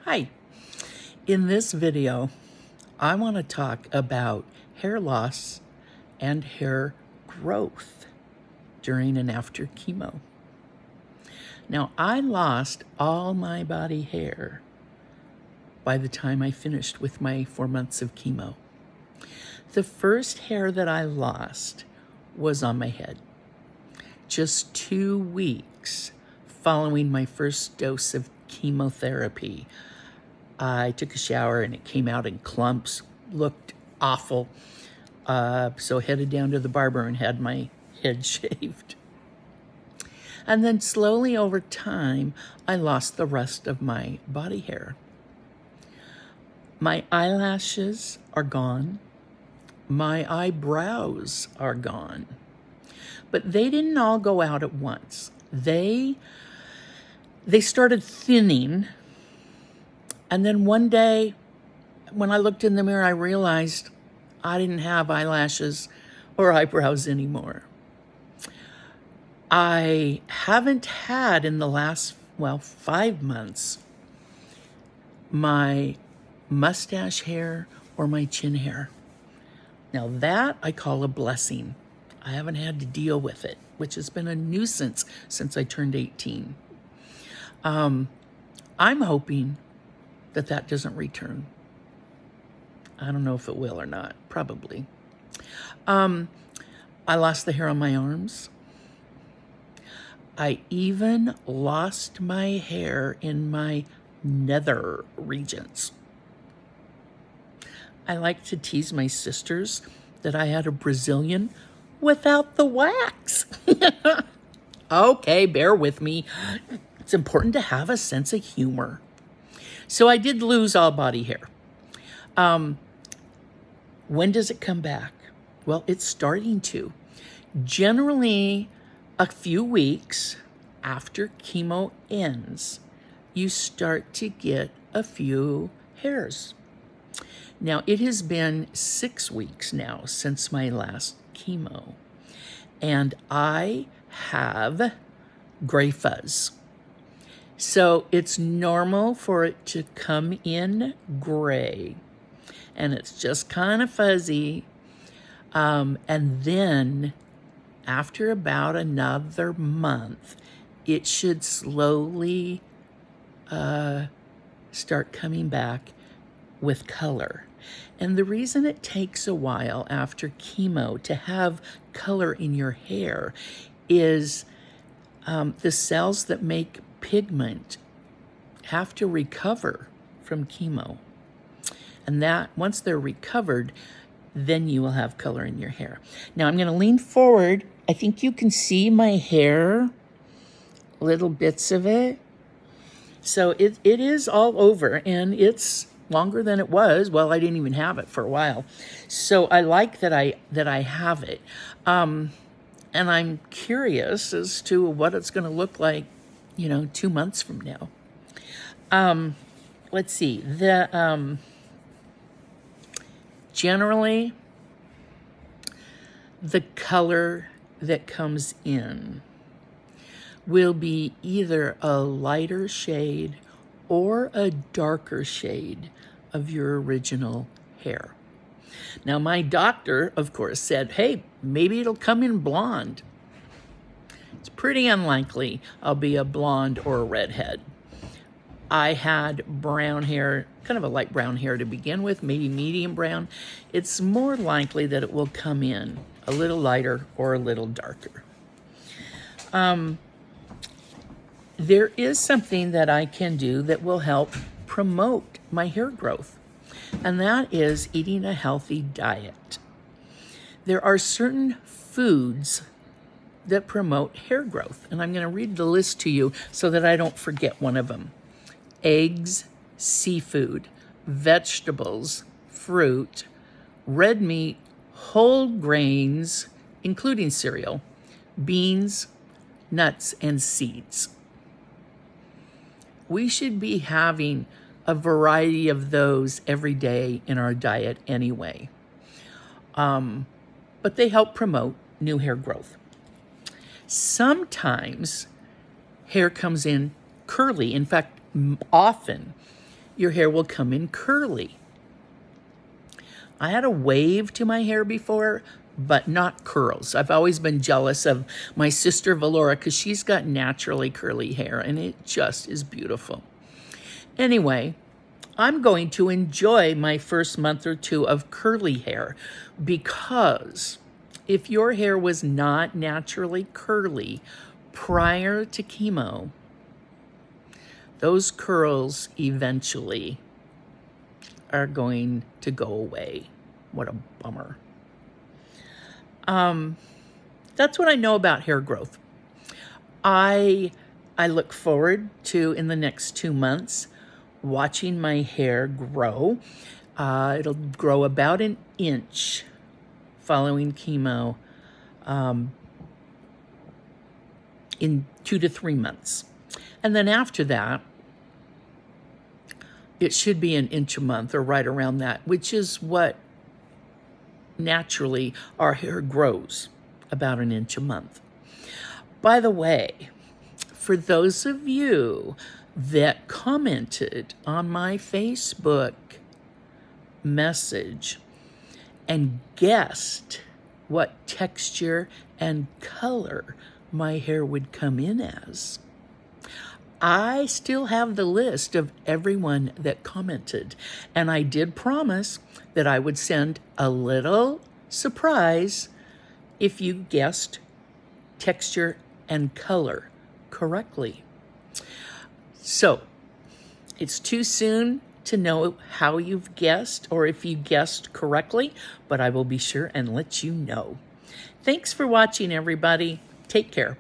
Hi, in this video, I want to talk about hair loss and hair growth during and after chemo. Now, I lost all my body hair by the time I finished with my 4 months of chemo. The first hair that I lost was on my head. Just 2 weeks following my first dose of chemotherapy, I took a shower and it came out in clumps, looked awful. So headed down to the barber and had my head shaved. And then slowly over time, I lost the rest of my body hair. My eyelashes are gone. My eyebrows are gone. But they didn't all go out at once. They started thinning. And then one day, when I looked in the mirror, I realized I didn't have eyelashes or eyebrows anymore. I haven't had in the last, 5 months, my mustache hair or my chin hair. Now that I call a blessing. I haven't had to deal with it, which has been a nuisance since I turned 18. I'm hoping that doesn't return. I don't know if it will or not, probably. I lost the hair on my arms. I even lost my hair in my nether regions. I like to tease my sisters that I had a Brazilian without the wax. Okay, bear with me. It's important to have a sense of humor. So I did lose all body hair. When does it come back? Well, it's starting to. Generally, a few weeks after chemo ends, you start to get a few hairs. Now, it has been 6 weeks now since my last chemo, and I have gray fuzz. So it's normal for it to come in gray, and it's just kind of fuzzy. And then after about another month, it should slowly start coming back with color. And the reason it takes a while after chemo to have color in your hair is the cells that make pigment have to recover from chemo. And that once they're recovered, then you will have color in your hair. Now I'm going to lean forward. I think you can see my hair, little bits of it. So it is all over, and it's longer than it was. Well, I didn't even have it for a while. So I like that I have it. And I'm curious as to what it's going to look like, 2 months from now. Let's see. Generally, the color that comes in will be either a lighter shade or a darker shade of your original hair. Now, my doctor, of course, said, hey, maybe it'll come in blonde. It's pretty unlikely I'll be a blonde or a redhead. I had brown hair, kind of a light brown hair to begin with, maybe medium brown. It's more likely that it will come in a little lighter or a little darker. There is something that I can do that will help promote my hair growth, and that is eating a healthy diet. There are certain foods that promote hair growth, and I'm going to read the list to you so that I don't forget one of them. Eggs, seafood, vegetables, fruit, red meat, whole grains, including cereal, beans, nuts, and seeds. We should be having a variety of those every day in our diet anyway. But they help promote new hair growth. Sometimes hair comes in curly. In fact, often your hair will come in curly. I had a wave to my hair before, but not curls. I've always been jealous of my sister Valora because she's got naturally curly hair and it just is beautiful. Anyway, I'm going to enjoy my first month or two of curly hair because if your hair was not naturally curly prior to chemo, those curls eventually are going to go away. What a bummer. That's what I know about hair growth. I look forward to, in the next 2 months, watching my hair grow. It'll grow about an inch following chemo in 2 to 3 months. And then after that, it should be an inch a month or right around that, which is what naturally our hair grows, about an inch a month. By the way, for those of you that commented on my Facebook message and guessed what texture and color my hair would come in as, I still have the list of everyone that commented, and I did promise that I would send a little surprise if you guessed texture and color correctly. So, it's too soon to know how you've guessed or if you guessed correctly, but I will be sure and let you know. Thanks for watching, everybody. Take care.